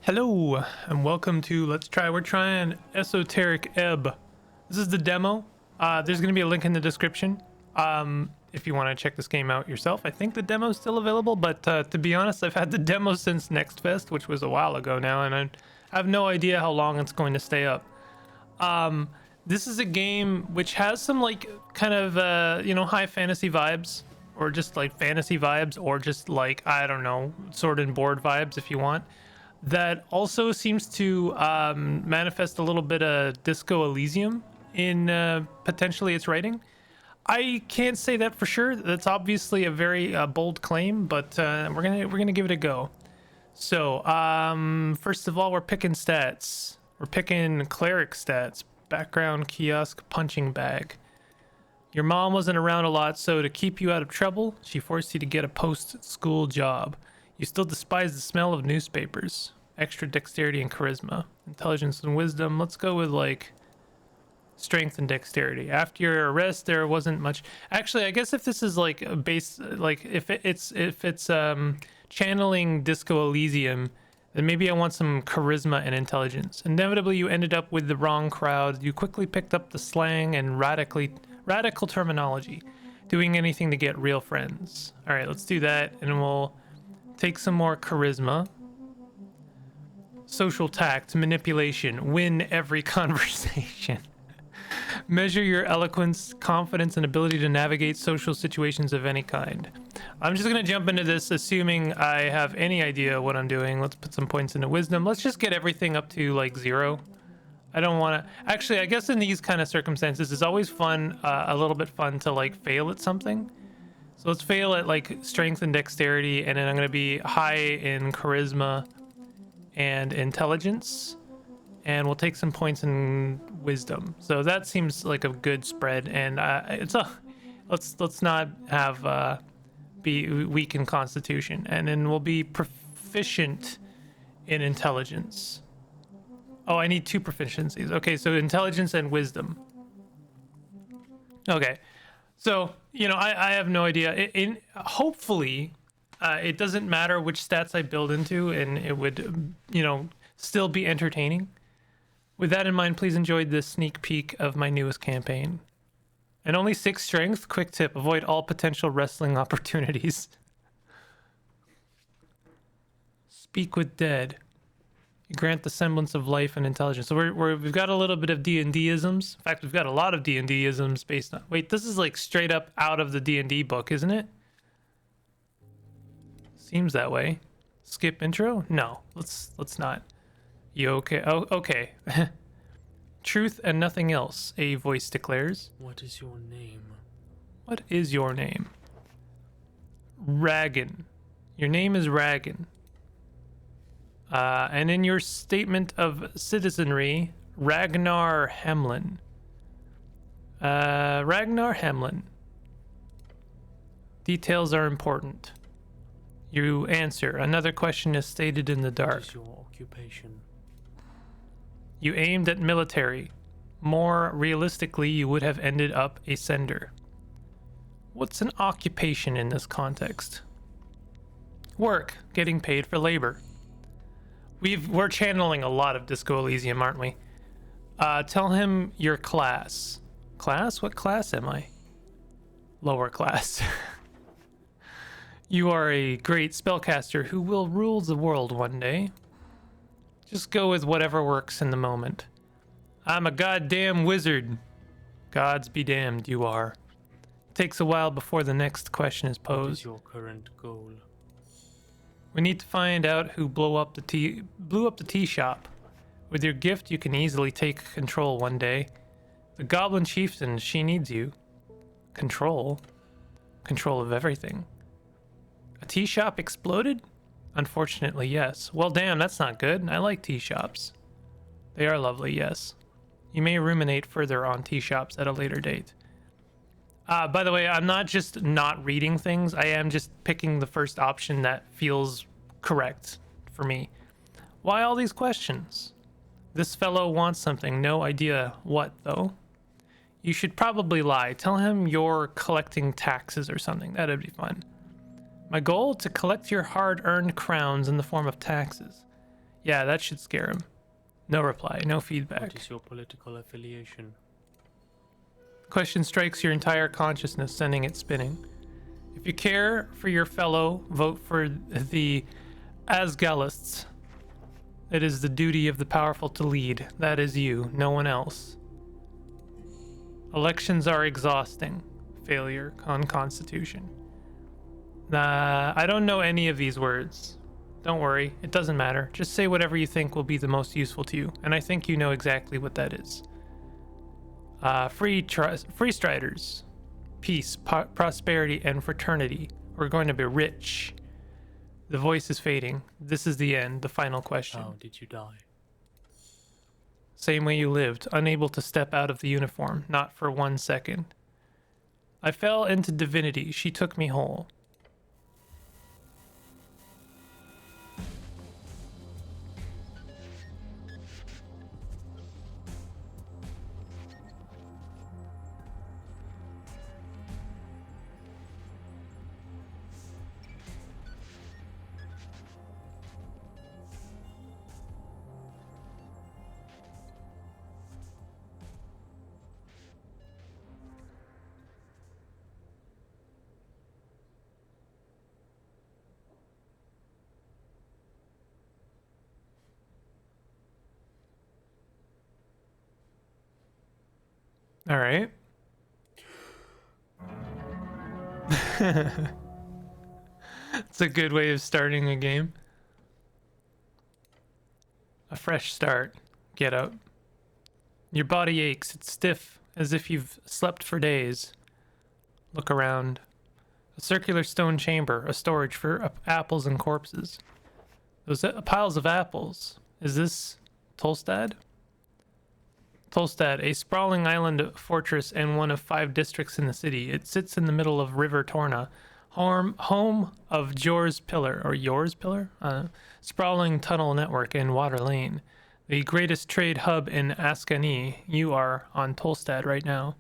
Hello and welcome to we're trying Esoteric Ebb. This is the demo. There's going to be a link in the description if you want to check this game out yourself. I think the demo is still available, but to be honest, I've had the demo since Next Fest, which was a while ago now, and I have no idea how long it's going to stay up. This is a game which has some like kind of high fantasy vibes, or just like fantasy vibes, or just like, I don't know, sword and board vibes if you want. That also seems to manifest a little bit of Disco Elysium in potentially its writing. I can't say that for sure. That's obviously a very bold claim, but we're gonna give it a go. So first of all, we're picking stats. We're picking cleric stats. Background, kiosk, punching bag. Your mom wasn't around a lot, so to keep you out of trouble, she forced you to get a post-school job. You still despise the smell of newspapers. Extra dexterity and charisma. Intelligence and wisdom. Let's go with like strength and dexterity. After your arrest, there wasn't much. Actually, I guess if this is like a base, like if it's channeling Disco Elysium, then maybe I want some charisma and intelligence. Inevitably, you ended up with the wrong crowd. You quickly picked up the slang and radical terminology, doing anything to get real friends. All right, let's do that, and we'll take some more charisma. Social tact, manipulation, win every conversation. Measure your eloquence, confidence, and ability to navigate social situations of any kind. I'm just going to jump into this assuming I have any idea what I'm doing. Let's put some points into wisdom. Let's just get everything up to like 0. I don't want to... Actually, I guess in these kind of circumstances, it's always fun, a little bit fun to like fail at something. So let's fail at like strength and dexterity, and then I'm going to be high in charisma and intelligence, and we'll take some points in wisdom. So that seems like a good spread, and let's not have be weak in constitution, and then we'll be proficient in intelligence. Oh, I need 2 proficiencies. Okay, so intelligence and wisdom. Okay. So, I have no idea. Hopefully, it doesn't matter which stats I build into, and it would, still be entertaining. With that in mind, please enjoy this sneak peek of my newest campaign. And only 6 strength. Quick tip: avoid all potential wrestling opportunities. Speak with dead. You grant the semblance of life and intelligence. So we've got a little bit of D&D-isms. In fact, we've got a lot of D&D-isms based on... Wait, this is like straight up out of the D&D book, isn't it? Seems that way. Skip intro? No, let's not. You okay? Oh, okay. Truth and nothing else, a voice declares. What is your name? What is your name? Ragan. Your name is Ragan. And in your statement of citizenry, Ragnar Hamlin. Ragnar Hamlin. Details are important. You answer. Another question is stated in the dark. What is your occupation? You aimed at military. More realistically, you would have ended up a sender. What's an occupation in this context? Work. Getting paid for labor. We're channeling a lot of Disco Elysium, aren't we? Tell him your class. Class? What class am I? Lower class. You are a great spellcaster who will rule the world one day. Just go with whatever works in the moment. I'm a goddamn wizard. Gods be damned, you are. Takes a while before the next question is posed. What is your current goal? We need to find out who blew up the tea shop. With your gift, you can easily take control one day. The goblin chieftain, she needs you. Control? Control of everything. A tea shop exploded? Unfortunately, yes. Well, damn, that's not good. I like tea shops. They are lovely, yes. You may ruminate further on tea shops at a later date. By the way, I'm not just not reading things. I am just picking the first option that feels correct for me. Why all these questions? This fellow wants something. No idea what, though. You should probably lie. Tell him you're collecting taxes or something. That'd be fun. My goal? To collect your hard-earned crowns in the form of taxes. Yeah, that should scare him. No reply, no feedback. What is your political affiliation? Question strikes your entire consciousness, sending it spinning. If you care for your fellow, vote for the Asgalists. It is the duty of the powerful to lead. That is you, no one else. Elections are exhausting. Failure on Constitution. I don't know any of these words. Don't worry, it doesn't matter. Just say whatever you think will be the most useful to you, and I think you know exactly what that is. Free striders. Peace, prosperity, and fraternity. We're going to be rich. The voice is fading. This is the end, the final question. How did you die? Same way you lived, unable to step out of the uniform, not for 1 second. I fell into divinity. She took me whole. All right. It's a good way of starting a game. A fresh start. Get up. Your body aches. It's stiff, as if you've slept for days. Look around. A circular stone chamber, a storage for apples and corpses. Those piles of apples. Is this Tolstad? Tolstad, a sprawling island fortress and one of 5 districts in the city. It sits in the middle of River Torna, home of Jor's Pillar, or Yours Pillar? Sprawling tunnel network in Water Lane. The greatest trade hub in Ascani. You are on Tolstad right now.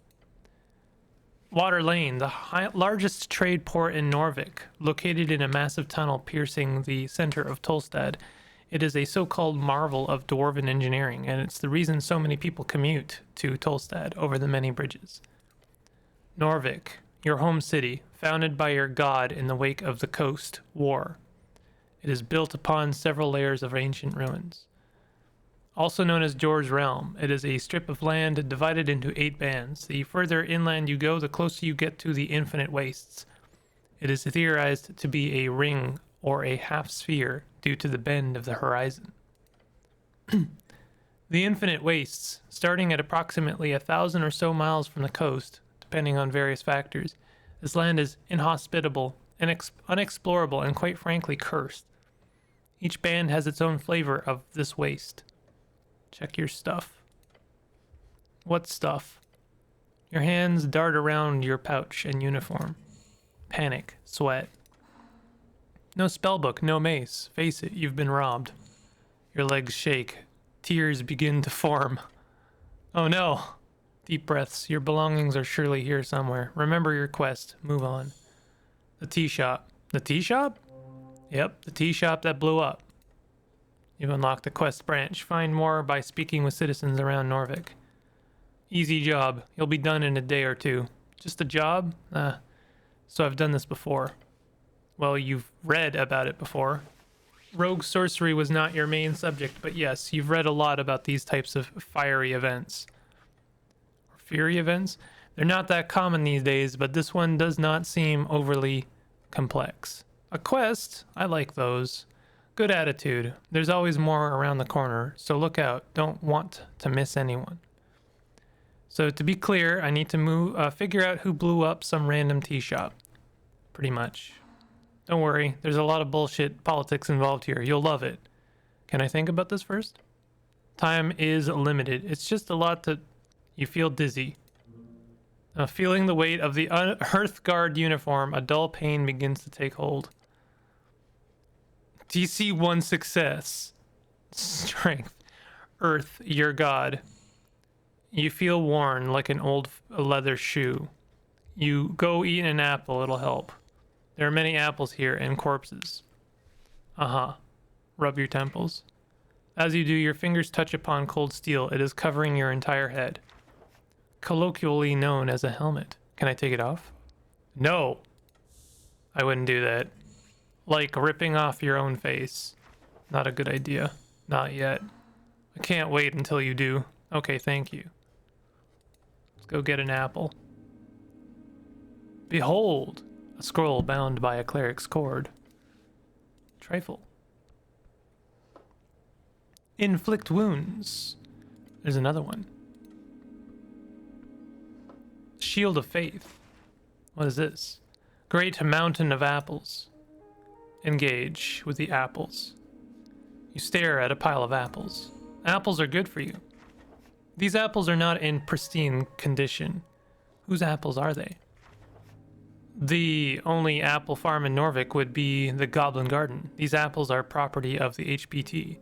Water Lane, the largest trade port in Norvik, located in a massive tunnel piercing the center of Tolstad. It is a so-called marvel of dwarven engineering, and it's the reason so many people commute to Tolstad over the many bridges. Norvik, your home city, founded by your god in the wake of the Coast War. It is built upon several layers of ancient ruins. Also known as Jor's Realm, it is a strip of land divided into 8 bands. The further inland you go, the closer you get to the infinite wastes. It is theorized to be a ring or a half sphere due to the bend of the horizon. The infinite wastes, starting at approximately 1,000 or so miles from the coast, depending on various factors, this land is inhospitable, unexplorable, and quite frankly cursed. Each band has its own flavor of this waste. Check your stuff. What stuff? Your hands dart around your pouch and uniform. Panic, sweat. No spellbook, no mace. Face it, you've been robbed. Your legs shake. Tears begin to form. Oh no! Deep breaths. Your belongings are surely here somewhere. Remember your quest. Move on. The tea shop. The tea shop? Yep, the tea shop that blew up. You've unlocked the quest branch. Find more by speaking with citizens around Norvik. Easy job. You'll be done in a day or 2. Just a job? So I've done this before. Well, you've read about it before. Rogue sorcery was not your main subject, but yes, you've read a lot about these types of fiery events. Or fury events? They're not that common these days, but this one does not seem overly complex. A quest? I like those. Good attitude. There's always more around the corner, so look out. Don't want to miss anyone. So to be clear, I need to figure out who blew up some random tea shop. Pretty much. Don't worry, there's a lot of bullshit politics involved here. You'll love it. Can I think about this first? Time is limited. It's just a lot to... You feel dizzy. Feeling the weight of the Hearthguard uniform, a dull pain begins to take hold. DC 1 success. Strength. Earth, your god. You feel worn like an old leather shoe. You go eat an apple, it'll help. There are many apples here and corpses. Rub your temples. As you do, your fingers touch upon cold steel. It is covering your entire head. Colloquially known as a helmet. Can I take it off? No. I wouldn't do that. Like ripping off your own face. Not a good idea. Not yet. I can't wait until you do. Okay, thank you. Let's go get an apple. Behold, a scroll bound by a cleric's cord. Trifle. Inflict wounds. There's another one. Shield of Faith. What is this? Great mountain of apples. Engage with the apples. You stare at a pile of apples. Apples are good for you. These apples are not in pristine condition. Whose apples are they? The only apple farm in Norvik would be the Goblin Garden. These apples are property of the HBT.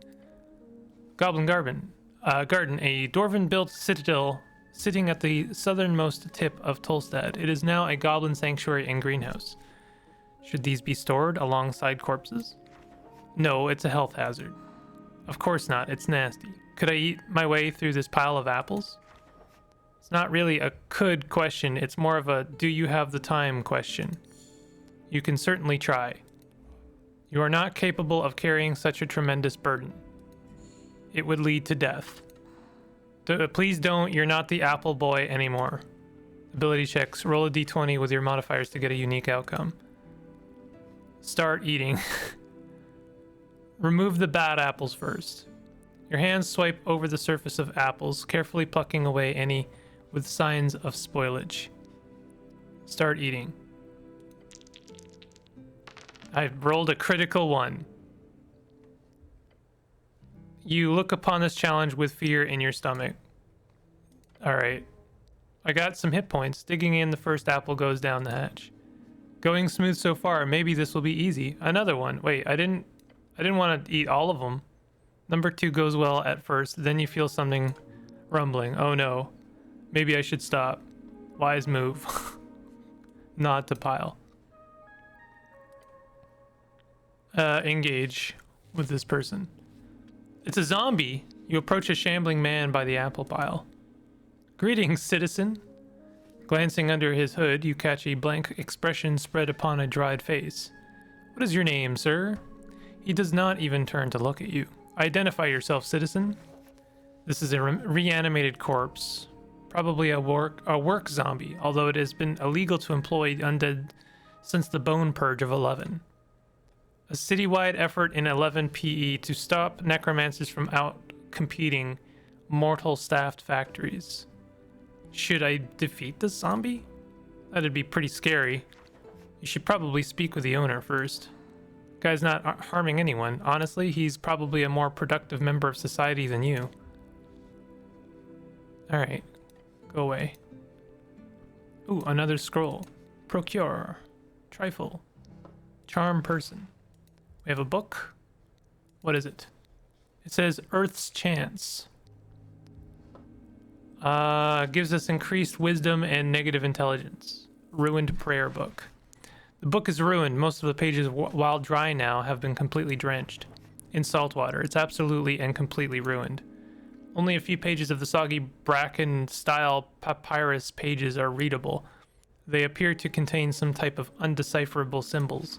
Goblin Garden, a dwarven-built citadel sitting at the southernmost tip of Tolstad. It is now a goblin sanctuary and greenhouse. Should these be stored alongside corpses? No, it's a health hazard. Of course not, it's nasty. Could I eat my way through this pile of apples? It's not really a could question, it's more of a do you have the time question. You can certainly try. You are not capable of carrying such a tremendous burden. It would lead to death. Please don't, you're not the apple boy anymore. Ability checks, roll a d20 with your modifiers to get a unique outcome. Start eating. Remove the bad apples first. Your hands swipe over the surface of apples, carefully plucking away any with signs of spoilage. Start eating. I've rolled a critical one. You look upon this challenge with fear in your stomach. Alright. I got some hit points. Digging in, the first apple goes down the hatch. Going smooth so far. Maybe this will be easy. Another one. Wait, I didn't want to eat all of them. Number 2 goes well at first. Then you feel something rumbling. Oh no. Maybe I should stop. Wise move. Not to pile. Engage with this person. It's a zombie. You approach a shambling man by the apple pile. Greetings, citizen. Glancing under his hood, you catch a blank expression spread upon a dried face. What is your name, sir? He does not even turn to look at you. Identify yourself, citizen. This is a reanimated corpse. Probably a work zombie, although it has been illegal to employ undead since the Bone Purge of 11. A citywide effort in 11 PE to stop necromancers from out-competing mortal-staffed factories. Should I defeat this zombie? That'd be pretty scary. You should probably speak with the owner first. Guy's not harming anyone. Honestly, he's probably a more productive member of society than you. Alright. Go away. Ooh, another scroll. Procure. Trifle. Charm person. We have a book. What is it? It says Earth's Chance. Gives us increased wisdom and negative intelligence. Ruined prayer book. The book is ruined. Most of the pages, while dry now, have been completely drenched in salt water. It's absolutely and completely ruined. Only a few pages of the soggy bracken-style papyrus pages are readable. They appear to contain some type of undecipherable symbols.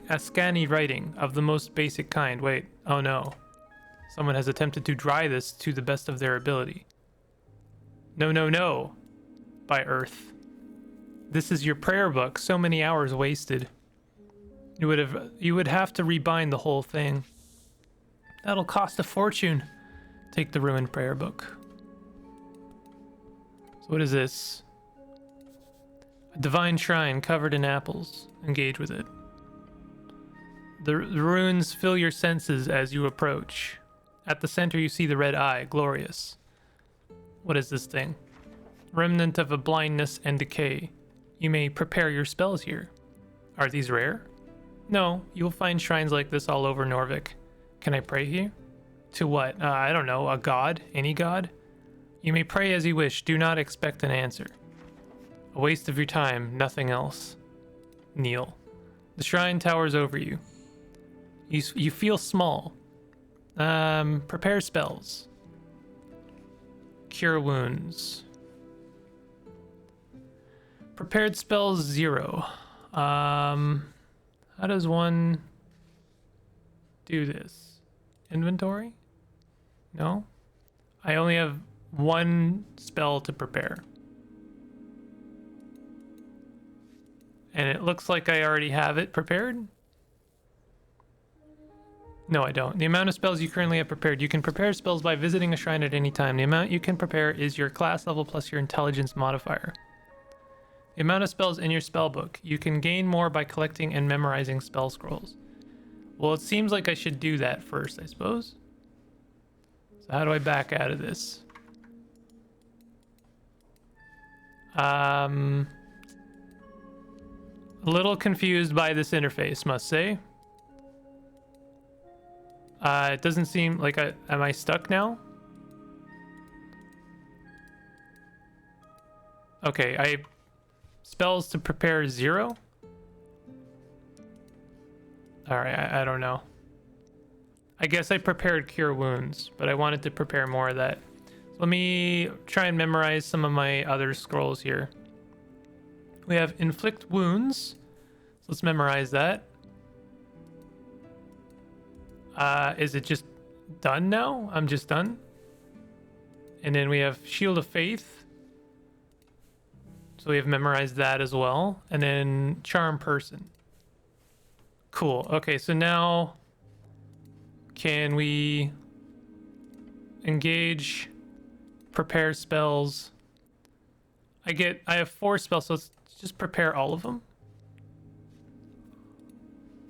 Askani writing of the most basic kind. Wait, oh no. Someone has attempted to dry this to the best of their ability. No, no, no. By Earth. This is your prayer book. So many hours wasted. You would have to rebind the whole thing. That'll cost a fortune. Take the ruined prayer book. So what is this? A divine shrine covered in apples. Engage with it. The runes fill your senses as you approach. At the center you see the red eye, glorious. What is this thing? Remnant of a blindness and decay. You may prepare your spells here. Are these rare? No, you will find shrines like this all over Norvik. Can I pray here? To what? I don't know, a god? Any god? You may pray as you wish, do not expect an answer. A waste of your time, nothing else. Kneel. The shrine towers over you. You feel small. Prepare spells. Cure wounds. Prepared spells 0. How does one do this? Inventory? No? I only have one spell to prepare. And it looks like I already have it prepared. No, I don't. The amount of spells you currently have prepared. You can prepare spells by visiting a shrine at any time. The amount you can prepare is your class level plus your intelligence modifier. The amount of spells in your spell book. You can gain more by collecting and memorizing spell scrolls. Well, it seems like I should do that first, I suppose. So how do I back out of this? A little confused by this interface, must say. It doesn't seem like am I stuck now? Okay, spells to prepare 0? Alright, I don't know. I guess I prepared cure wounds, but I wanted to prepare more of that. So let me try and memorize some of my other scrolls here. We have inflict wounds. So let's memorize that. Is it just done now? I'm just done. And then we have Shield of Faith. So we have memorized that as well. And then Charm Person. Cool. Okay, so now can we engage, prepare spells? I have 4 spells, so let's just prepare all of them.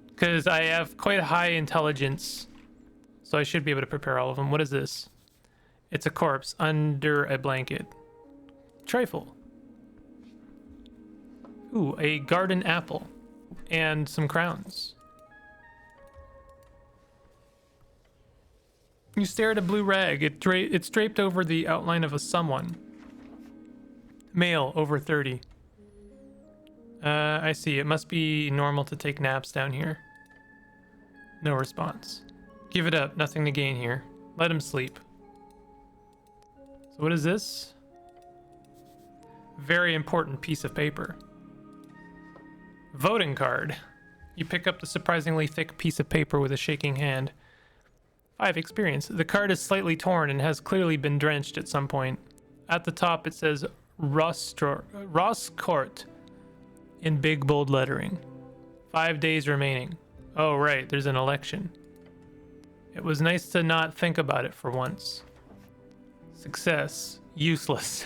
Because I have quite a high intelligence, so I should be able to prepare all of them. What is this? It's a corpse under a blanket. Trifle. Ooh, a garden apple. And some crowns. You stare at a blue rag. It's draped over the outline of a someone. Male, over 30. I see. It must be normal to take naps down here. No response. Give it up. Nothing to gain here. Let him sleep. So what is this? Very important piece of paper. Voting card. You pick up the surprisingly thick piece of paper with a shaking hand. 5 experience. The card is slightly torn and has clearly been drenched at some point. At the top it says Rosscourt in big bold lettering. 5 days remaining. Oh right, there's an election. It was nice to not think about it for once. Success. Useless.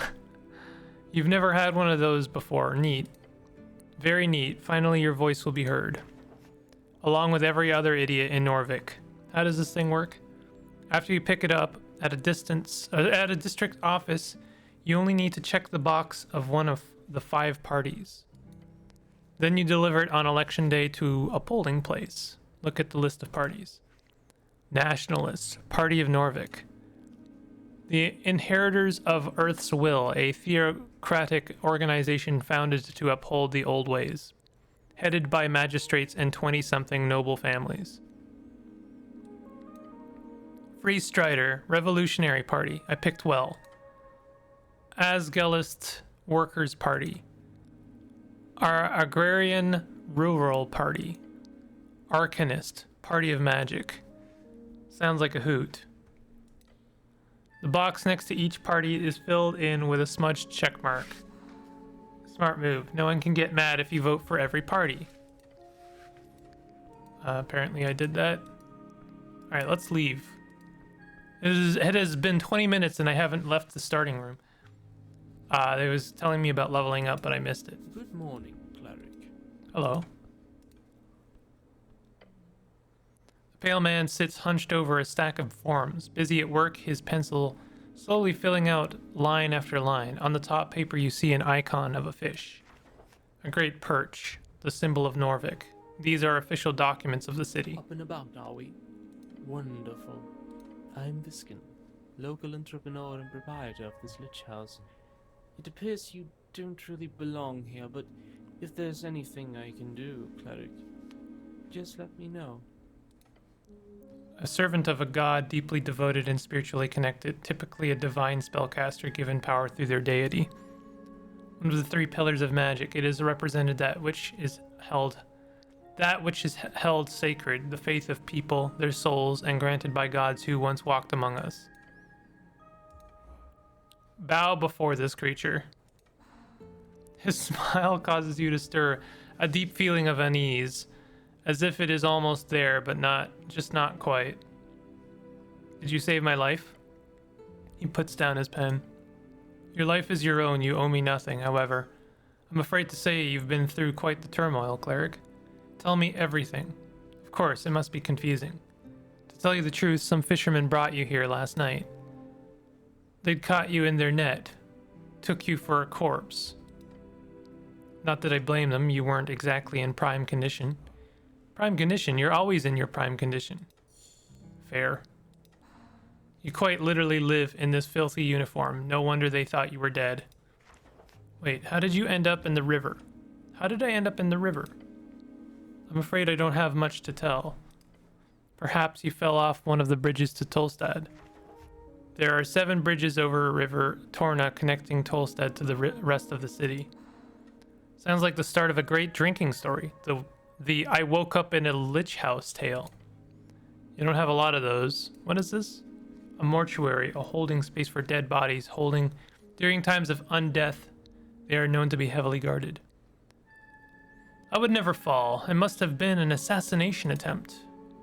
You've never had one of those before. Neat. Very neat. Finally your voice will be heard. Along with every other idiot in Norvik. How does this thing work? After you pick it up at a district office, you only need to check the box of one of the 5 parties. Then you deliver it on election day to a polling place. Look at the list of parties. Nationalists, Party of Norvik. The Inheritors of Earth's Will, a theocratic organization founded to uphold the old ways. Headed by magistrates and 20-something noble families. Free Strider, Revolutionary Party. I picked well. Asgelist Workers' Party. Our Agrarian Rural Party. Arcanist, Party of Magic. Sounds like a hoot. The box next to each party is filled in with a smudged check mark. Smart move. No one can get mad if you vote for every party. Apparently I did that. Alright, let's leave. It has been 20 minutes and I haven't left the starting room. They was telling me about leveling up, but I missed it. Good morning, cleric. Hello. The pale man sits hunched over a stack of forms, busy at work, his pencil slowly filling out line after line. On the top paper you see an icon of a fish. A great perch, the symbol of Norvik. These are official documents of the city. Up and about, are we? Wonderful. I'm Viskin, local entrepreneur and proprietor of this lich house. It appears you don't really belong here, but if there's anything I can do, cleric, just let me know. A servant of a god deeply devoted and spiritually connected, typically a divine spellcaster given power through their deity. One of the three pillars of magic, it is represented that which is held sacred, the faith of people, their souls, and granted by gods who once walked among us. Bow before this creature. His smile causes you to stir a deep feeling of unease, as if it is almost there, but not quite. Did you save my life? He puts down his pen. Your life is your own, you owe me nothing, however. I'm afraid to say you've been through quite the turmoil, cleric. Tell me everything. Of course, it must be confusing. To tell you the truth, some fishermen brought you here last night. They'd caught you in their net, took you for a corpse. Not that I blame them, you weren't exactly in prime condition. Prime condition? You're always in your prime condition. Fair. You quite literally live in this filthy uniform. No wonder they thought you were dead. Wait, how did you end up in the river? How did I end up in the river? I'm afraid I don't have much to tell. Perhaps you fell off one of the bridges to Tolstad. There are 7 bridges over River Torna connecting Tolstad to the rest of the city. Sounds like the start of a great drinking story. The I woke up in a lich house tale. You don't have a lot of those. What is this? A mortuary, a holding space for dead bodies, during times of undeath. They are known to be heavily guarded. I would never fall. It must have been an assassination attempt.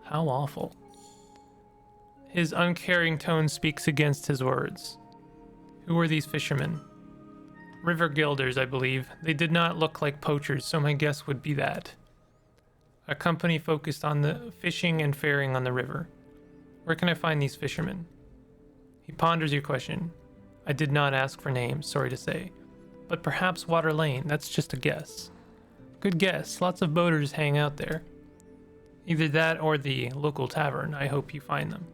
How awful. His uncaring tone speaks against his words. Who were these fishermen? River guilders, I believe. They did not look like poachers, so my guess would be that. A company focused on the fishing and faring on the river. Where can I find these fishermen? He ponders your question. I did not ask for names, sorry to say. But perhaps Water Lane, that's just a guess. Good guess, lots of boaters hang out there. Either that or the local tavern, I hope you find them.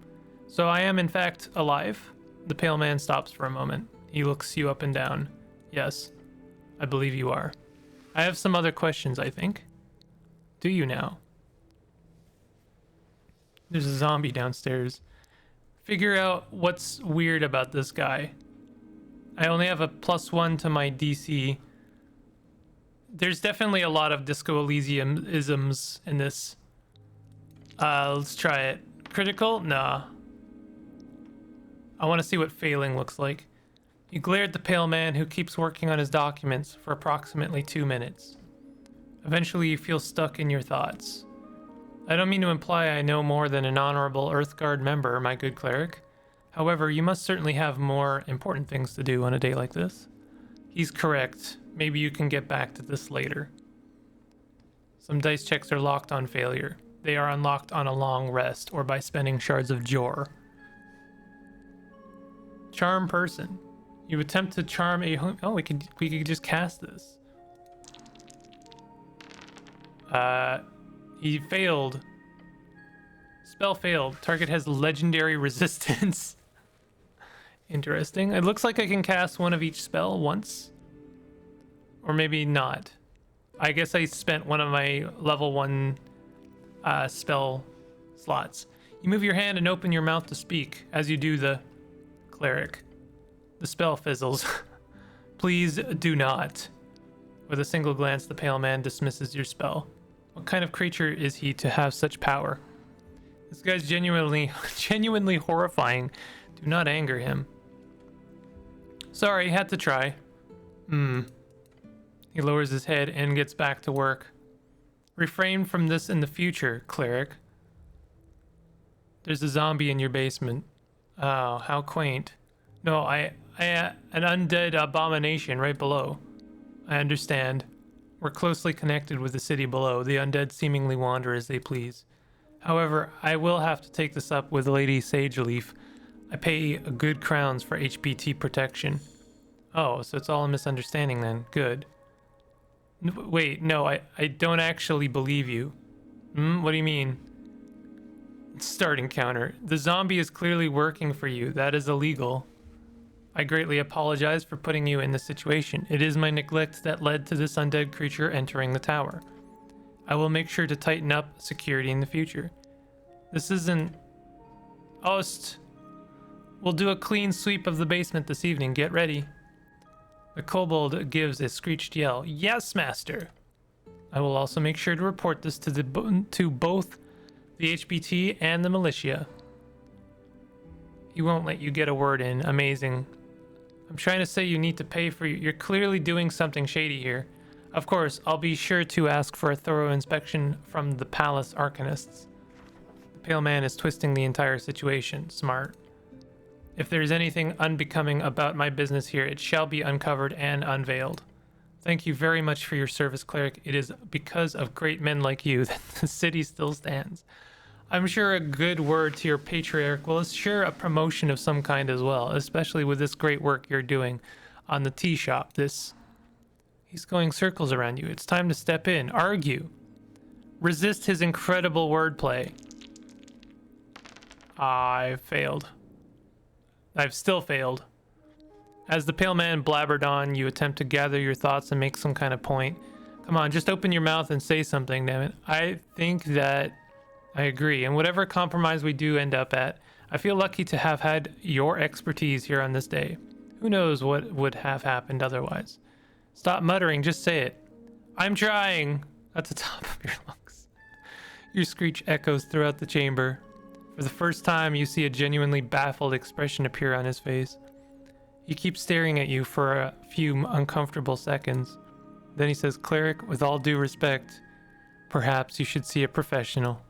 So I am in fact alive? The pale man stops for a moment. He looks you up and down. Yes, I believe you are. I have some other questions, I think. Do you now? There's a zombie downstairs. Figure out what's weird about this guy. I only have a +1 to my DC. There's definitely a lot of Disco Elysium-isms in this. Let's try it. Critical? Nah. I want to see what failing looks like. You glare at the pale man who keeps working on his documents for approximately 2 minutes. Eventually you feel stuck in your thoughts. I don't mean to imply I know more than an honorable Earthguard member, my good cleric. However, you must certainly have more important things to do on a day like this. He's correct. Maybe you can get back to this later. Some dice checks are locked on failure. They are unlocked on a long rest or by spending shards of Jor. Charm person. You attempt to charm a... Oh, we could just cast this. He failed. Spell failed. Target has legendary resistance. Interesting. It looks like I can cast one of each spell once. Or maybe not. I guess I spent one of my level 1 spell slots. You move your hand and open your mouth to speak. As you do, the cleric. The spell fizzles. Please do not. With a single glance, the pale man dismisses your spell. What kind of creature is he to have such power? This guy's genuinely horrifying. Do not anger him. Sorry, had to try. He lowers his head and gets back to work. Refrain from this in the future, cleric. There's a zombie in your basement. Oh, how quaint. No, an undead abomination right below. I understand. We're closely connected with the city below. The undead seemingly wander as they please. However, I will have to take this up with Lady Sageleaf. I pay good crowns for HPT protection. Oh, so it's all a misunderstanding then. Good. Wait, no, I don't actually believe you. What do you mean? Start encounter. The zombie is clearly working for you. That is illegal. I greatly apologize for putting you in this situation. It is my neglect that led to this undead creature entering the tower. I will make sure to tighten up security in the future. This isn't Ost, we'll do a clean sweep of the basement this evening. Get ready. The kobold gives a screeched yell. Yes, master. I will also make sure to report this to both the HBT and the militia. He won't let you get a word in. Amazing. I'm trying to say you need to pay for you're clearly doing something shady here. Of course, I'll be sure to ask for a thorough inspection from the palace arcanists. The pale man is twisting the entire situation. Smart. If there's anything unbecoming about my business here, it shall be uncovered and unveiled. Thank you very much for your service, cleric. It is because of great men like you that the city still stands. I'm sure a good word to your patriarch will assure a promotion of some kind as well, especially with this great work you're doing on the tea shop. He's going circles around you. It's time to step in. Argue. Resist his incredible wordplay. I failed. I've still failed. As the pale man blabbered on, you attempt to gather your thoughts and make some kind of point. Come on, just open your mouth and say something, damn it. I think that I agree. And whatever compromise we do end up at, I feel lucky to have had your expertise here on this day. Who knows what would have happened otherwise. Stop muttering, just say it. I'm trying. At the top of your lungs. Your screech echoes throughout the chamber. For the first time, you see a genuinely baffled expression appear on his face. He keeps staring at you for a few uncomfortable seconds. Then he says, Cleric, with all due respect, perhaps you should see a professional.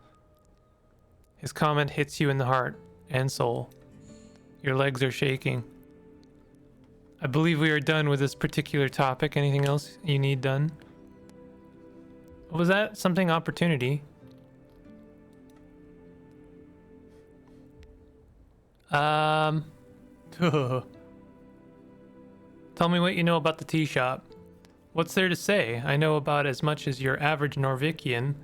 His comment hits you in the heart and soul. Your legs are shaking. I believe we are done with this particular topic. Anything else you need done? Was that something opportunity? Tell me what you know about the tea shop. What's there to say? I know about as much as your average Norvikian.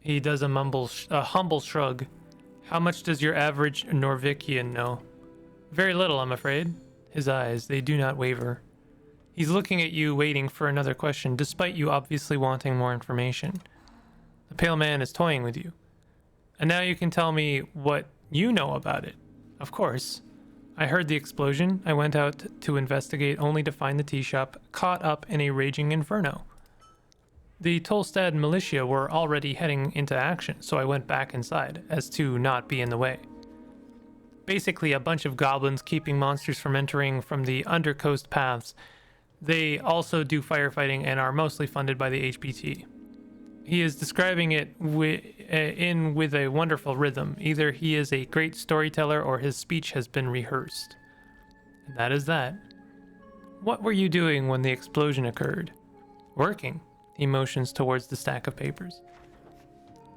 He does a humble shrug. How much does your average Norvikian know? Very little, I'm afraid. His eyes, they do not waver. He's looking at you, waiting for another question, despite you obviously wanting more information. The pale man is toying with you. And now you can tell me what you know about it. Of course. I heard the explosion. I went out to investigate only to find the tea shop caught up in a raging inferno. The Tolstad militia were already heading into action, so I went back inside, as to not be in the way. Basically, a bunch of goblins keeping monsters from entering from the undercoast paths. They also do firefighting and are mostly funded by the HBT. He is describing it with a wonderful rhythm. Either he is a great storyteller or his speech has been rehearsed. And that is that. What were you doing when the explosion occurred? Working. He motions towards the stack of papers.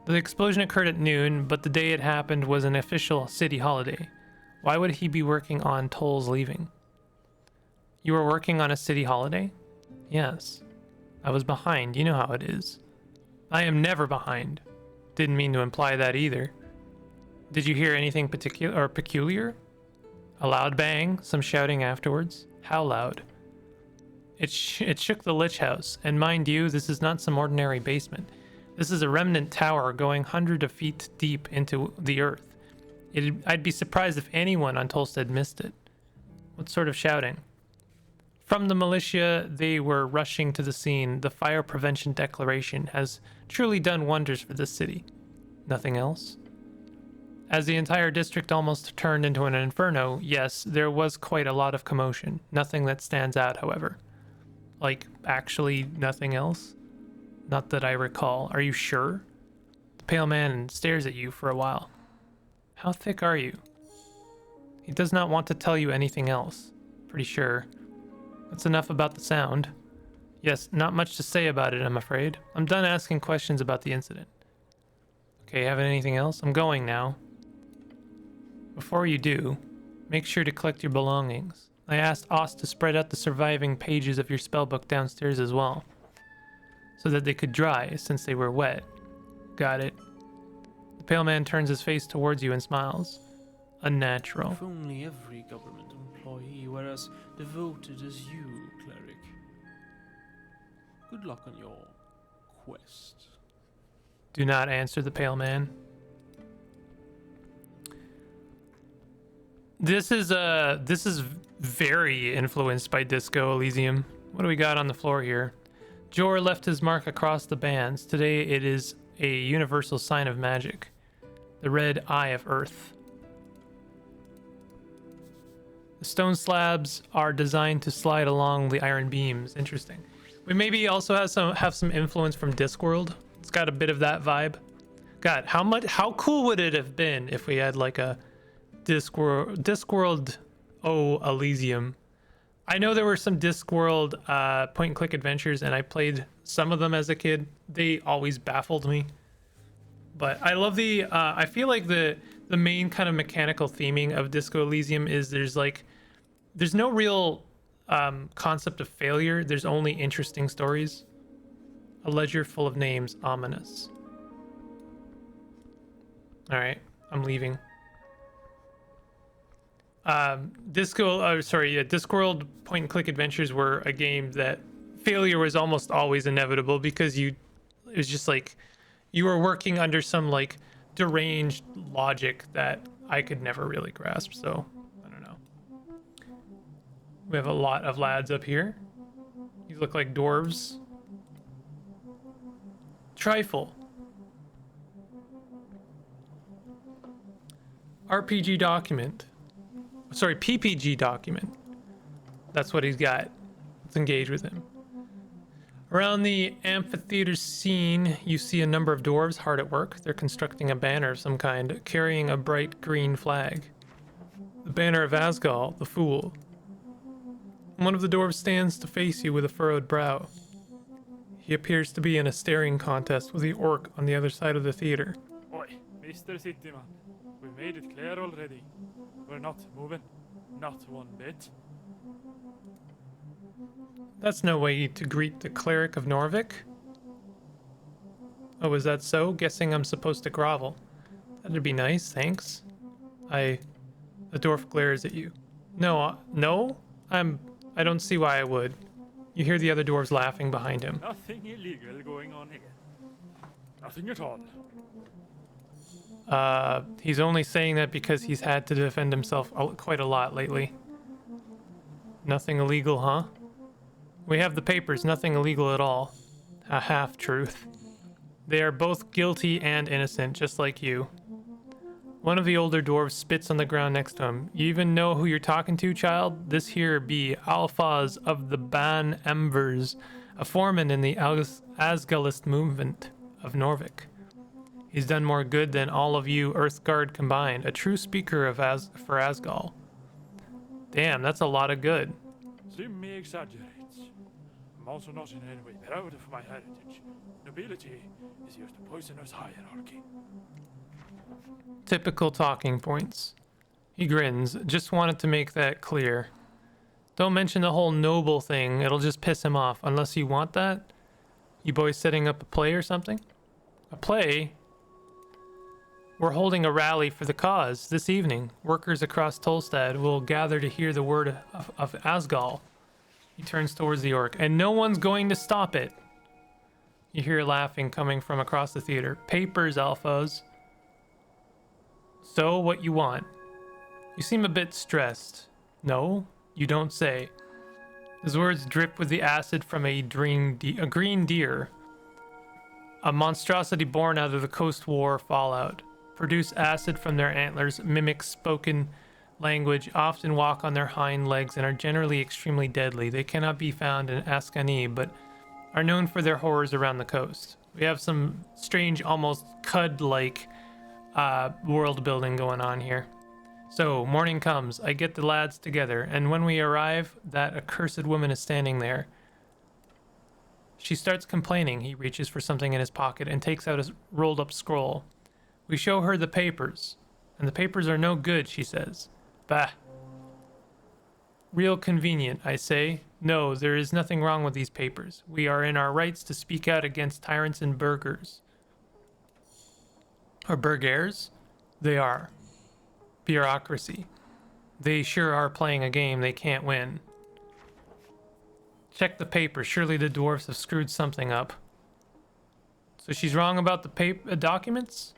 The explosion occurred at noon, but the day it happened was an official city holiday. Why would he be working on Toll's leaving? You were working on a city holiday? Yes. I was behind. You know how it is. I am never behind. Didn't mean to imply that either. Did you hear anything peculiar? A loud bang, some shouting afterwards. How loud? It shook the Lich House, and mind you, this is not some ordinary basement. This is a remnant tower going hundreds of feet deep into the earth. I'd be surprised if anyone on Tolstad missed it. What sort of shouting? From the militia, they were rushing to the scene. The fire prevention declaration has truly done wonders for this city. Nothing else? As the entire district almost turned into an inferno, yes, there was quite a lot of commotion. Nothing that stands out, however. Like, actually nothing else? Not that I recall. Are you sure? The pale man stares at you for a while. How thick are you? He does not want to tell you anything else. Pretty sure. That's enough about the sound. Yes, not much to say about it, I'm afraid. I'm done asking questions about the incident. Okay, have anything else? I'm going now. Before you do, make sure to collect your belongings. I asked Ost to spread out the surviving pages of your spellbook downstairs as well, so that they could dry since they were wet. Got it. The pale man turns his face towards you and smiles. Unnatural. If only every government employee were as devoted as you, cleric. Good luck on your quest. Do not answer the pale man. This is very influenced by Disco Elysium. What do we got on the floor here? Jor left his mark across the bands. Today it is a universal sign of magic. The red eye of Earth. The stone slabs are designed to slide along the iron beams. Interesting. We maybe also have some influence from Discworld. It's got a bit of that vibe. God, how cool would it have been if we had like a Discworld Elysium. I know there were some Discworld point and click adventures, and I played some of them as a kid. They always baffled me. But I love I feel like the main kind of mechanical theming of Disco Elysium is there's no real concept of failure. There's only interesting stories. A ledger full of names, ominous. All right, I'm leaving. Discworld point and click adventures were a game that failure was almost always inevitable because it was just like you were working under some like deranged logic that I could never really grasp. So I don't know. We have a lot of lads up here. These look like dwarves. Trifle. RPG document. Sorry, PPG document. That's what he's got. Let's engage with him. Around the amphitheater scene, you see a number of dwarves hard at work. They're constructing a banner of some kind, carrying a bright green flag. The banner of Asgal, the Fool. One of the dwarves stands to face you with a furrowed brow. He appears to be in a staring contest with the orc on the other side of the theater. Oi, Mr. Cityman, we made it clear already. We're not moving, not one bit. That's no way to greet the cleric of Norvik. Oh, is that so? Guessing I'm supposed to grovel. That'd be nice, thanks. The dwarf glares at you. No, I don't see why I would. You hear the other dwarves laughing behind him. Nothing illegal going on here. Nothing at all. He's only saying that because he's had to defend himself quite a lot lately. Nothing illegal, huh? We have the papers, nothing illegal at all. A half-truth. They are both guilty and innocent, just like you. One of the older dwarves spits on the ground next to him. You even know who you're talking to, child? This here be Alphaz of the Ban Embers, a foreman in the Asgalist movement of Norvik. He's done more good than all of you Earthguard combined, a true speaker for Asgal. Damn, that's a lot of good. Simmy exaggerates. I'm also not in any way proud of my heritage. Nobility is just a poisonous hierarchy. Typical talking points. He grins. Just wanted to make that clear. Don't mention the whole noble thing. It'll just piss him off. Unless you want that. You boys setting up a play or something? A play? We're holding a rally for the cause this evening. Workers across Tolstad will gather to hear the word of Asgal. He turns towards the orc. And no one's going to stop it. You hear laughing coming from across the theater. Papers, Alphas. So, what you want? You seem a bit stressed. No, you don't say. His words drip with the acid from a green deer. A monstrosity born out of the Coast War fallout. Produce acid from their antlers, mimic spoken language, often walk on their hind legs, and are generally extremely deadly. They cannot be found in Ascani, but are known for their horrors around the coast. We have some strange, almost Cud-like world building going on here. So, morning comes. I get the lads together, and when we arrive, that accursed woman is standing there. She starts complaining. He reaches for something in his pocket and takes out a rolled-up scroll. We show her the papers, and the papers are no good, she says. Bah. Real convenient, I say. No, there is nothing wrong with these papers. We are in our rights to speak out against tyrants and burghers. Or burghers? They are. Bureaucracy. They sure are playing a game they can't win. Check the papers. Surely the dwarves have screwed something up. So she's wrong about the documents?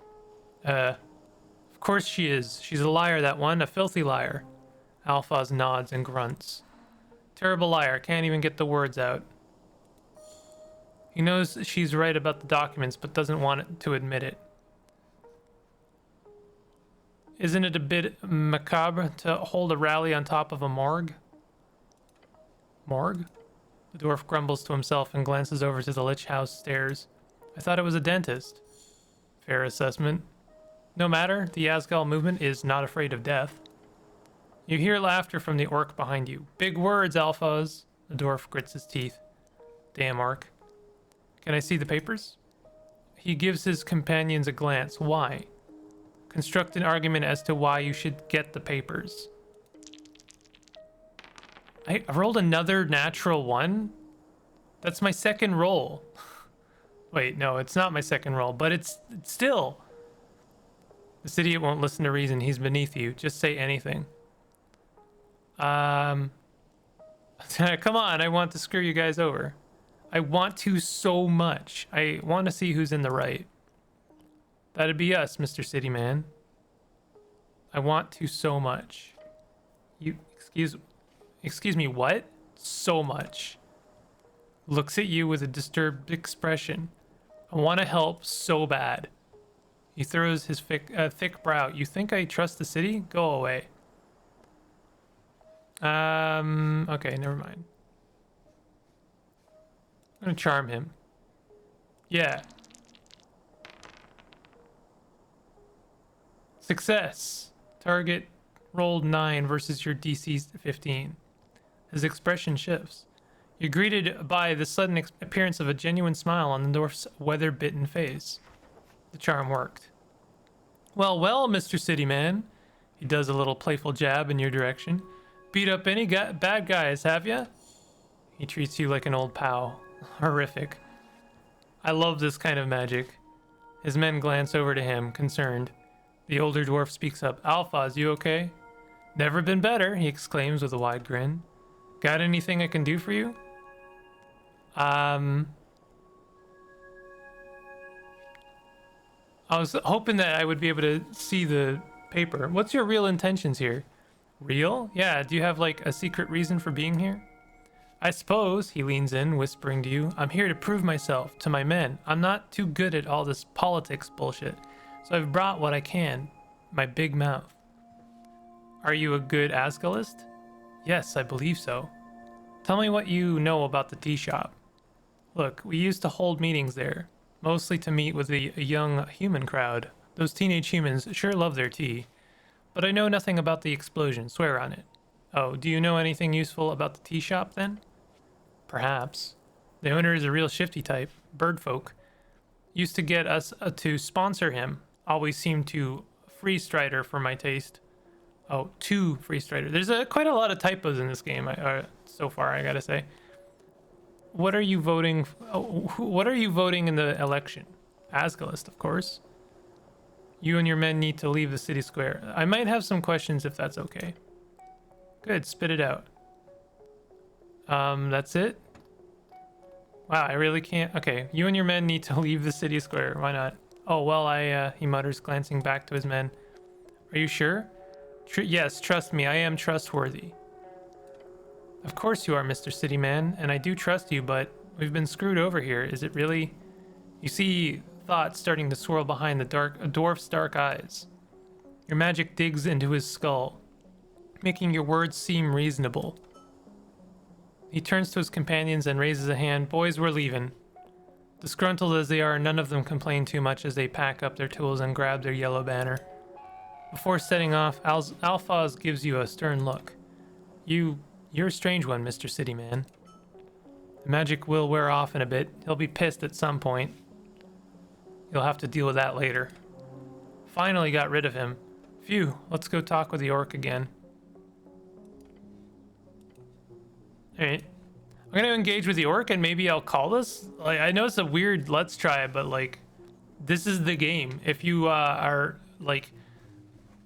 Of Of course she is. She's a liar, that one. A filthy liar. Alphaz nods and grunts. Terrible liar. Can't even get the words out. He knows she's right about the documents, but doesn't want to admit it. Isn't it a bit macabre to hold a rally on top of a morgue? Morgue? The dwarf grumbles to himself and glances over to the Lich House stairs. I thought it was a dentist. Fair assessment. No matter, the Asgal movement is not afraid of death. You hear laughter from the orc behind you. Big words, Alphas. The dwarf grits his teeth. Damn orc. Can I see the papers? He gives his companions a glance. Why? Construct an argument as to why you should get the papers. I rolled another natural one? That's my second roll. Wait, no, it's not my second roll, but it's still. This idiot won't listen to reason. He's beneath you. Just say anything. Come on, I want to screw you guys over. I want to so much. I want to see who's in the right. That'd be us, Mr. City Man. I want to so much. You, excuse me, what? So much. Looks at you with a disturbed expression. I want to help so bad. He throws his thick brow. You think I trust the city? Go away. Okay, never mind. I'm gonna charm him. Yeah. Success. Target rolled 9 versus your DC 15. His expression shifts. You're greeted by the sudden appearance of a genuine smile on the dwarf's weather-bitten face. The charm worked. Well, well, Mr. City Man. He does a little playful jab in your direction. Beat up any bad guys, have ya? He treats you like an old pal. Horrific. I love this kind of magic. His men glance over to him, concerned. The older dwarf speaks up. Alphaz, you okay? Never been better, he exclaims with a wide grin. Got anything I can do for you? I was hoping that I would be able to see the paper. What's your real intentions here? Real? Yeah, do you have like a secret reason for being here? I suppose, he leans in, whispering to you, I'm here to prove myself to my men. I'm not too good at all this politics bullshit, so I've brought what I can, my big mouth. Are you a good Asgalist? Yes, I believe so. Tell me what you know about the tea shop. Look, we used to hold meetings there, mostly to meet with a young human crowd. Those teenage humans sure love their tea. But I know nothing about the explosion, swear on it. Oh, do you know anything useful about the tea shop then? Perhaps. The owner is a real shifty type, birdfolk. Used to get us to sponsor him. Always seemed to freestrider for my taste. Oh, to freestrider. There's quite a lot of typos in this game so far, I gotta say. What are you voting? What are you voting in the election? Asgalist, of course. You and your men need to leave the city square. I might have some questions if that's okay. Good, spit it out. That's it? Wow, I really can't. Okay, you and your men need to leave the city square. Why not? Oh, well, he mutters, glancing back to his men. Are you sure? Yes, trust me, I am trustworthy. Of course you are, Mr. City Man, and I do trust you, but we've been screwed over here. Is it really? You see thoughts starting to swirl behind the dwarf's dark eyes. Your magic digs into his skull, making your words seem reasonable. He turns to his companions and raises a hand. Boys, we're leaving. Disgruntled as they are, none of them complain too much as they pack up their tools and grab their yellow banner. Before setting off, Alphaz gives you a stern look. You're a strange one, Mr. City Man. The magic will wear off in a bit. He'll be pissed at some point. You'll have to deal with that later. Finally got rid of him. Phew, let's go talk with the orc again. Alright. I'm gonna engage with the orc and maybe I'll call this. Like, I know it's a weird let's try, but like, this is the game. If you are like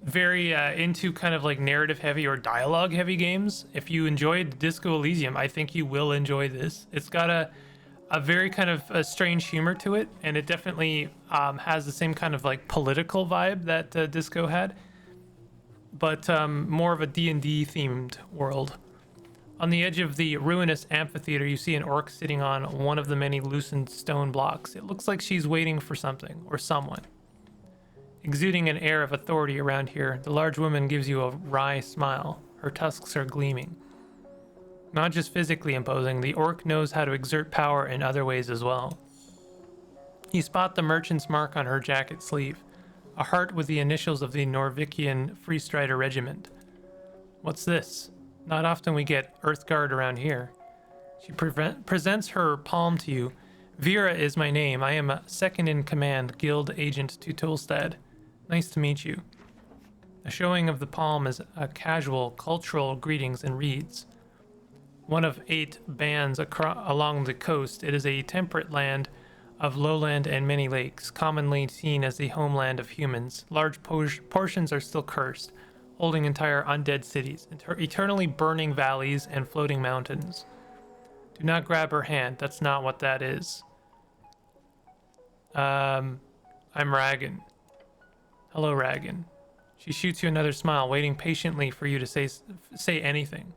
very into kind of like narrative heavy or dialogue heavy games, if you enjoyed Disco Elysium, I think you will enjoy this. It's got a a very kind of a strange humor to it, and it definitely has the same kind of like political vibe that Disco had, but more of a D&D themed world. On the edge of the ruinous amphitheater, you see an orc sitting on one of the many loosened stone blocks. It looks like she's waiting for something or someone. Exuding an air of authority around here, the large woman gives you a wry smile. Her tusks are gleaming. Not just physically imposing, the orc knows how to exert power in other ways as well. You spot the merchant's mark on her jacket sleeve, a heart with the initials of the Norvikian Freestrider Regiment. What's this? Not often we get Earthguard around here. She presents her palm to you. Vera is my name. I am a second-in-command guild agent to Tolstad. Nice to meet you. A showing of the palm is a casual cultural greetings and reads. One of 8 bands along the coast, it is a temperate land of lowland and many lakes, commonly seen as the homeland of humans. Large portions are still cursed, holding entire undead cities, eternally burning valleys and floating mountains. Do not grab her hand. That's not what that is. I'm Ragan. Hello, Ragan. She shoots you another smile, waiting patiently for you to say anything.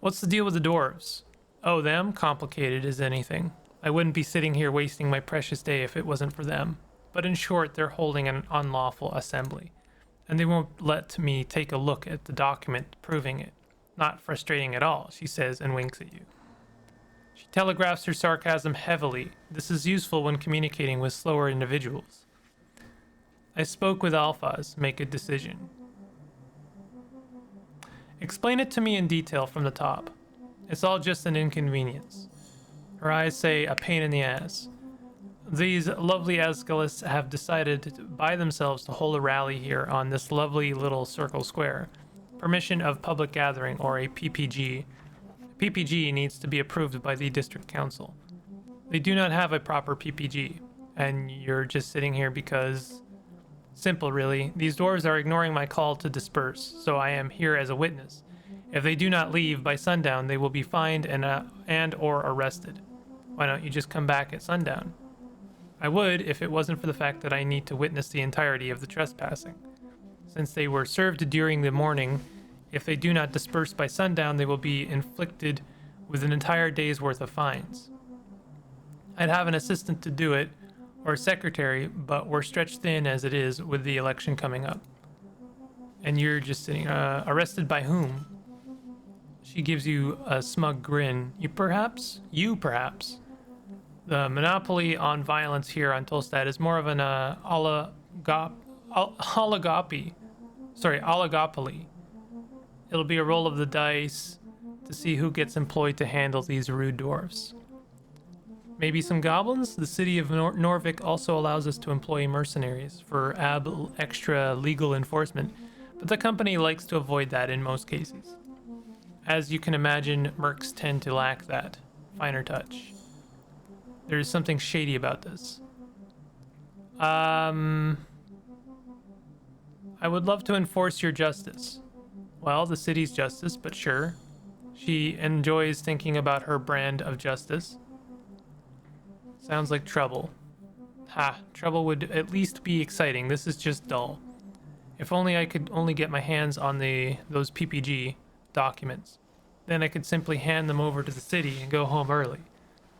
What's the deal with the dwarves? Oh, them? Complicated as anything. I wouldn't be sitting here wasting my precious day if it wasn't for them. But in short, they're holding an unlawful assembly. And they won't let me take a look at the document proving it. Not frustrating at all, she says and winks at you. She telegraphs her sarcasm heavily. This is useful when communicating with slower individuals. I spoke with Alphas. Make a decision. Explain it to me in detail from the top. It's all just an inconvenience. Her eyes say a pain in the ass. These lovely Asgalists have decided by themselves to hold a rally here on this lovely little circle square. Permission of public gathering, or a PPG. A PPG needs to be approved by the district council. They do not have a proper PPG, and you're just sitting here because... Simple, really. These dwarves are ignoring my call to disperse, so I am here as a witness. If they do not leave by sundown, they will be fined and or arrested. Why don't you just come back at sundown? I would if it wasn't for the fact that I need to witness the entirety of the trespassing. Since they were served during the morning, if they do not disperse by sundown, they will be inflicted with an entire day's worth of fines. I'd have an assistant to do it, or a secretary, but we're stretched thin as it is with the election coming up. And you're just sitting, arrested by whom? She gives you a smug grin. You perhaps? The monopoly on violence here on Tolstad is more of an oligopoly. It'll be a roll of the dice to see who gets employed to handle these rude dwarfs. Maybe some goblins? The city of Norvik also allows us to employ mercenaries for extra legal enforcement, but the company likes to avoid that in most cases. As you can imagine, mercs tend to lack that finer touch. There is something shady about this. I would love to enforce your justice. Well, the city's justice, but sure. She enjoys thinking about her brand of justice. Sounds like trouble. Ha, trouble would at least be exciting. This is just dull. If only I could only get my hands on those PPG documents. Then I could simply hand them over to the city and go home early.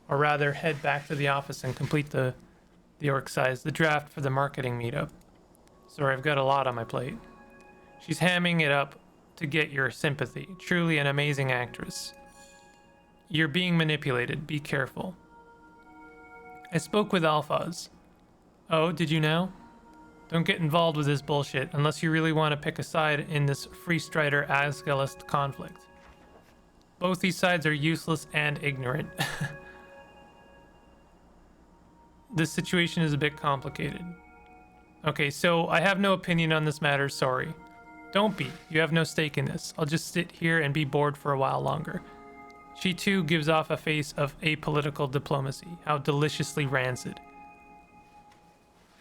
Or rather, head back to the office and complete the draft for the marketing meetup. Sorry, I've got a lot on my plate. She's hamming it up to get your sympathy. Truly an amazing actress. You're being manipulated. Be careful. I spoke with Alphas. Oh, did you now? Don't get involved with this bullshit unless you really want to pick a side in this Freestrider Asgalist conflict. Both these sides are useless and ignorant. This situation is a bit complicated. Okay, so I have no opinion on this matter, sorry. Don't be. You have no stake in this. I'll just sit here and be bored for a while longer. She too gives off a face of apolitical diplomacy. How deliciously rancid.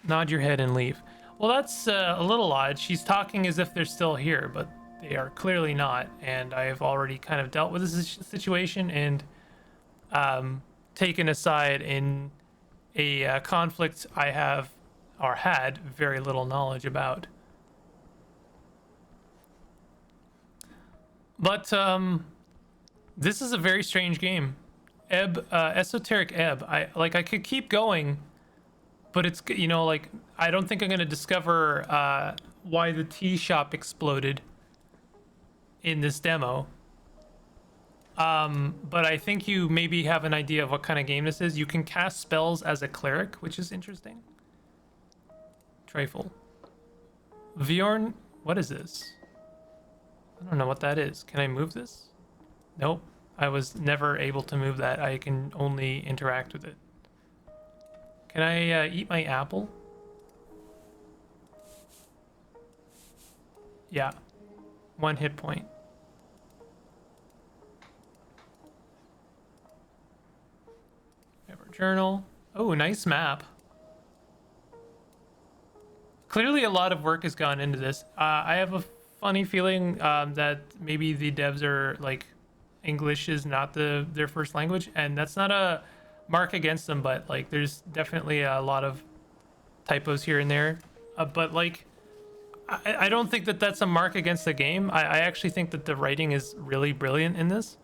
Nod your head and leave. Well, that's a little odd. She's talking as if they're still here, but they are clearly not. And I have already kind of dealt with this situation, and taken aside in a conflict I have or had very little knowledge about. But this is a very strange game. Esoteric Ebb. I could keep going, but it's, you know, like, I don't think I'm gonna discover why the tea shop exploded in this demo. But I think you maybe have an idea of what kind of game this is. You can cast spells as a cleric, which is interesting. Trifle. Bjorn, what is this? I don't know what that is. Can I move this? Nope. I was never able to move that. I can only interact with it. Can I eat my apple? Yeah. 1 hit point. Ever journal. Oh, nice map. Clearly a lot of work has gone into this. I have a funny feeling that maybe the devs are like, English is not their first language, and that's not a mark against them, but like there's definitely a lot of typos here and there. But like, I don't think that that's a mark against the game. I actually think that the writing is really brilliant in this.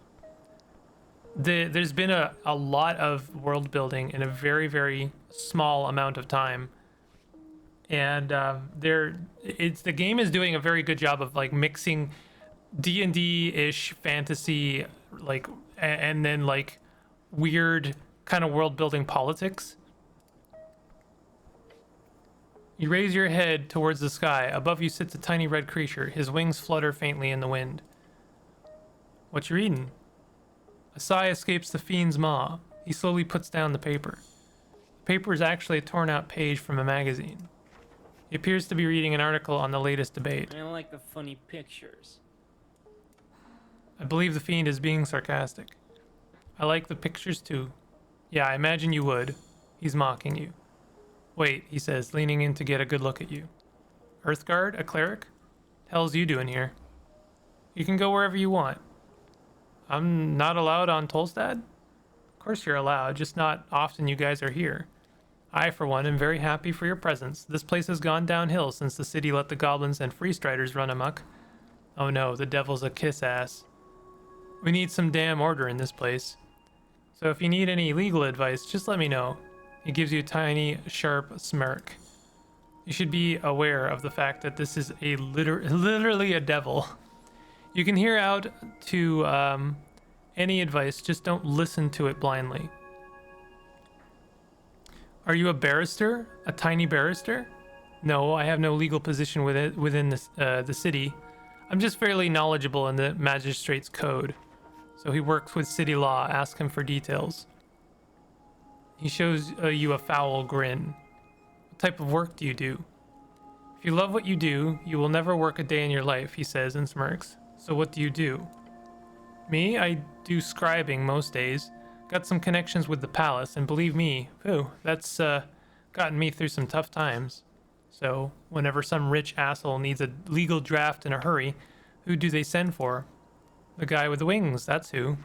There's been a lot of world building in a very, very small amount of time. And the game is doing a very good job of like mixing D&D-ish fantasy, like, and then like weird kind of world building politics. You raise your head towards the sky. Above you sits a tiny red creature. His wings flutter faintly in the wind. What you reading? A sigh escapes the fiend's maw. He slowly puts down the paper. The paper is actually a torn out page from a magazine. He appears to be reading an article on the latest debate. I like the funny pictures. I believe the fiend is being sarcastic. I like the pictures too. Yeah, I imagine you would. He's mocking you. Wait, he says, leaning in to get a good look at you. Earthguard, a cleric? Hell's you doing here? You can go wherever you want. I'm not allowed on Tolstad? Of course you're allowed, just not often you guys are here. I, for one, am very happy for your presence. This place has gone downhill since the city let the goblins and freestriders run amok. Oh no, the devil's a kiss-ass. We need some damn order in this place. So if you need any legal advice, just let me know. He gives you a tiny, sharp smirk. You should be aware of the fact that this is a literally a devil. You can hear out to any advice, just don't listen to it blindly. Are you a barrister? A tiny barrister? No, I have no legal position within the city. I'm just fairly knowledgeable in the magistrate's code. So he works with city law. Ask him for details. He shows you a foul grin. What type of work do you do? If you love what you do, you will never work a day in your life, he says and smirks. So what do you do? Me? I do scribing most days. Got some connections with the palace, and believe me, that's gotten me through some tough times. So, whenever some rich asshole needs a legal draft in a hurry, who do they send for? The guy with the wings, that's who.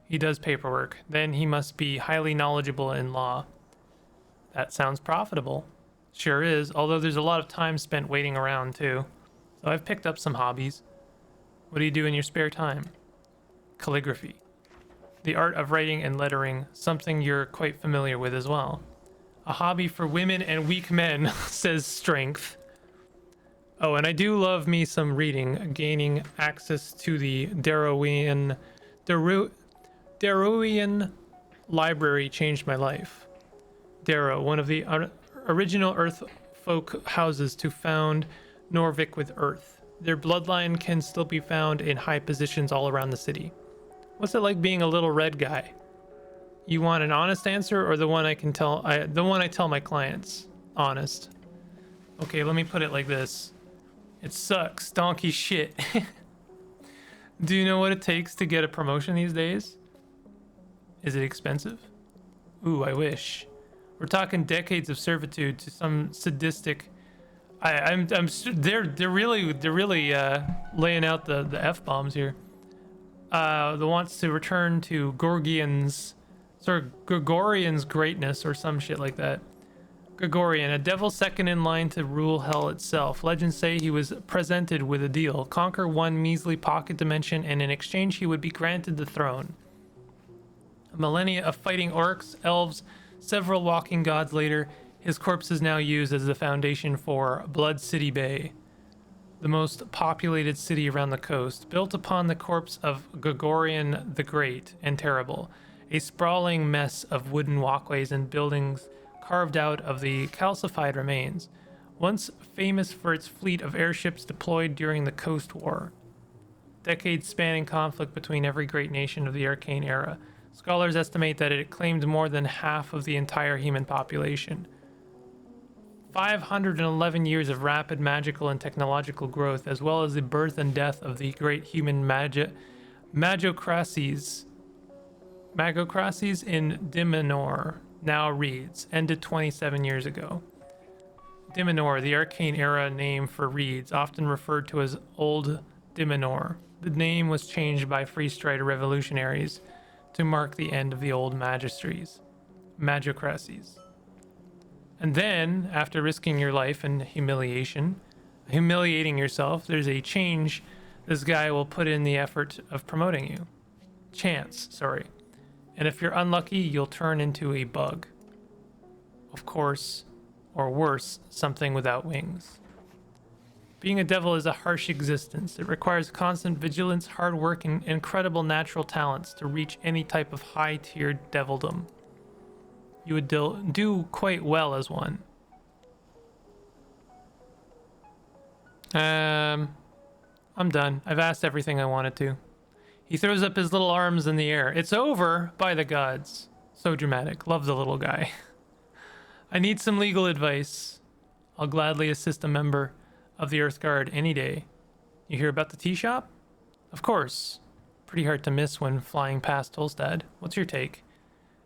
He does paperwork. Then he must be highly knowledgeable in law. That sounds profitable. Sure is, although there's a lot of time spent waiting around too. So I've picked up some hobbies. What do you do in your spare time? Calligraphy. The art of writing and lettering, something you're quite familiar with as well. A hobby for women and weak men, says Strength. Oh, and I do love me some reading. Gaining access to the Darowian library changed my life. Darrow, one of the original Earth folk houses to found Norvik with Earth. Their bloodline can still be found in high positions all around the city. What's it like being a little red guy? You want an honest answer or the one I tell my clients? Honest. Okay, let me put it like this. It sucks, donkey shit. Do you know what it takes to get a promotion these days? Is it expensive? Ooh, I wish. We're talking decades of servitude to some sadistic. They're really laying out the f-bombs here. The wants to return to Gorgian's Sir Gregorian's greatness or some shit like that. Gregorian, a devil second in line to rule hell itself. Legends say he was presented with a deal. Conquer one measly pocket dimension, and in exchange he would be granted the throne. A millennia of fighting orcs, elves, several walking gods later, his corpse is now used as the foundation for Blood City Bay, the most populated city around the coast, built upon the corpse of Gregorian the Great and Terrible, a sprawling mess of wooden walkways and buildings carved out of the calcified remains, once famous for its fleet of airships deployed during the Coast War. Decades spanning conflict between every great nation of the Arcane era. Scholars estimate that it claimed more than half of the entire human population. 511 years of rapid magical and technological growth, as well as the birth and death of the great human magocracies in Dimenor, now reeds, ended 27 years ago. Dimenor, the Arcane era name for reeds, often referred to as Old Dimenor. The name was changed by Free Strider revolutionaries to mark the end of the old magocracies. And then, after risking your life and humiliating yourself, there's a change this guy will put in the effort of promoting you. And if you're unlucky, you'll turn into a bug. Of course, or worse, something without wings. Being a devil is a harsh existence. It requires constant vigilance, hard work, and incredible natural talents to reach any type of high-tiered devildom. You would do quite well as one. I'm done. I've asked everything I wanted to. He throws up his little arms in the air. It's over, by the gods. So dramatic. Love the little guy. I need some legal advice. I'll gladly assist a member of the Earth Guard any day. You hear about the tea shop? Of course. Pretty hard to miss when flying past Tolstad. What's your take?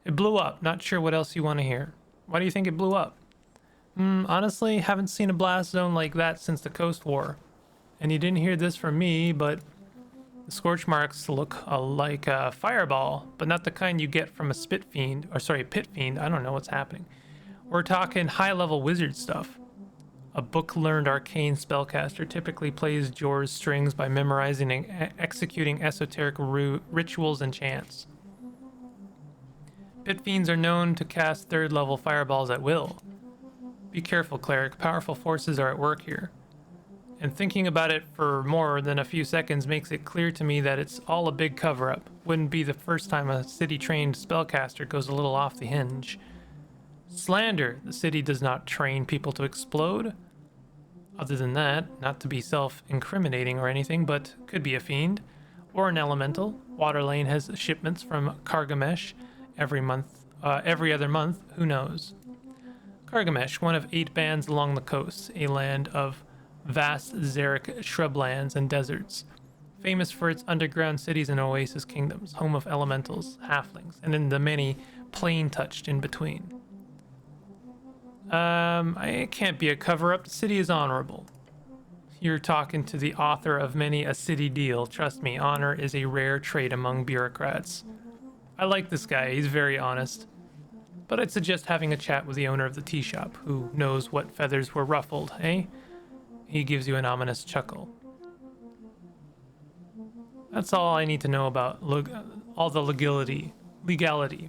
It blew up. Not sure what else you want to hear. Why do you think it blew up? Honestly, haven't seen a blast zone like that since the Coast War. And you didn't hear this from me, but the scorch marks look like a fireball, but not the kind you get from a pit fiend. I don't know what's happening. We're talking high-level wizard stuff. A book-learned arcane spellcaster typically plays Jor's strings by memorizing and executing esoteric rituals and chants. Pit fiends are known to cast third-level fireballs at will. Be careful, cleric. Powerful forces are at work here. And thinking about it for more than a few seconds makes it clear to me that it's all a big cover-up. Wouldn't be the first time a city-trained spellcaster goes a little off the hinge. Slander. The city does not train people to explode. Other than that, not to be self-incriminating or anything, but could be a fiend. Or an elemental. Waterlane has shipments from Kargamesh every other month. Who knows? Kargamesh, one of 8 bands along the coast, a land of vast xeric shrublands and deserts, famous for its underground cities and oasis kingdoms, home of elementals, halflings, and in the many plain-touched in between. It can't be a cover-up. The city is honorable. You're talking to the author of many a city deal. Trust me, honor is a rare trait among bureaucrats. I like this guy. He's very honest. But I'd suggest having a chat with the owner of the tea shop, who knows what feathers were ruffled, eh? He gives you an ominous chuckle. That's all I need to know about all the legality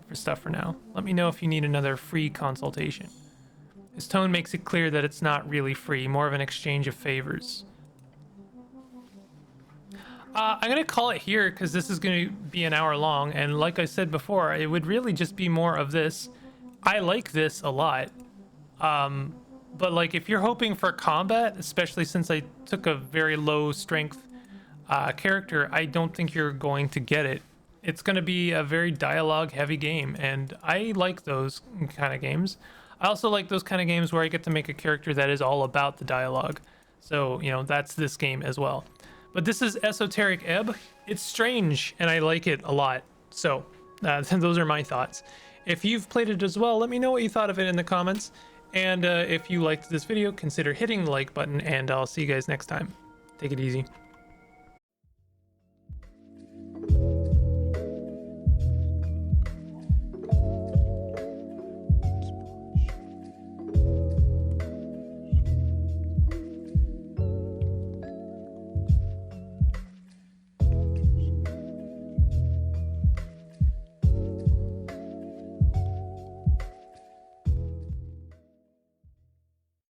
for stuff for now. Let me know if you need another free consultation. His tone makes it clear that it's not really free, more of an exchange of favors. I'm going to call it here because this is going to be an hour long, and like I said before, it would really just be more of this. I like this a lot. But like if you're hoping for combat, especially since I took a very low strength character, I don't think you're going to get it. It's going to be a very dialogue heavy game, and I like those kind of games. I also like those kind of games where I get to make a character that is all about the dialogue. So, you know, that's this game as well. But this is Esoteric Ebb. It's strange, and I like it a lot. So, those are my thoughts. If you've played it as well, let me know what you thought of it in the comments. And if you liked this video, consider hitting the like button, and I'll see you guys next time. Take it easy.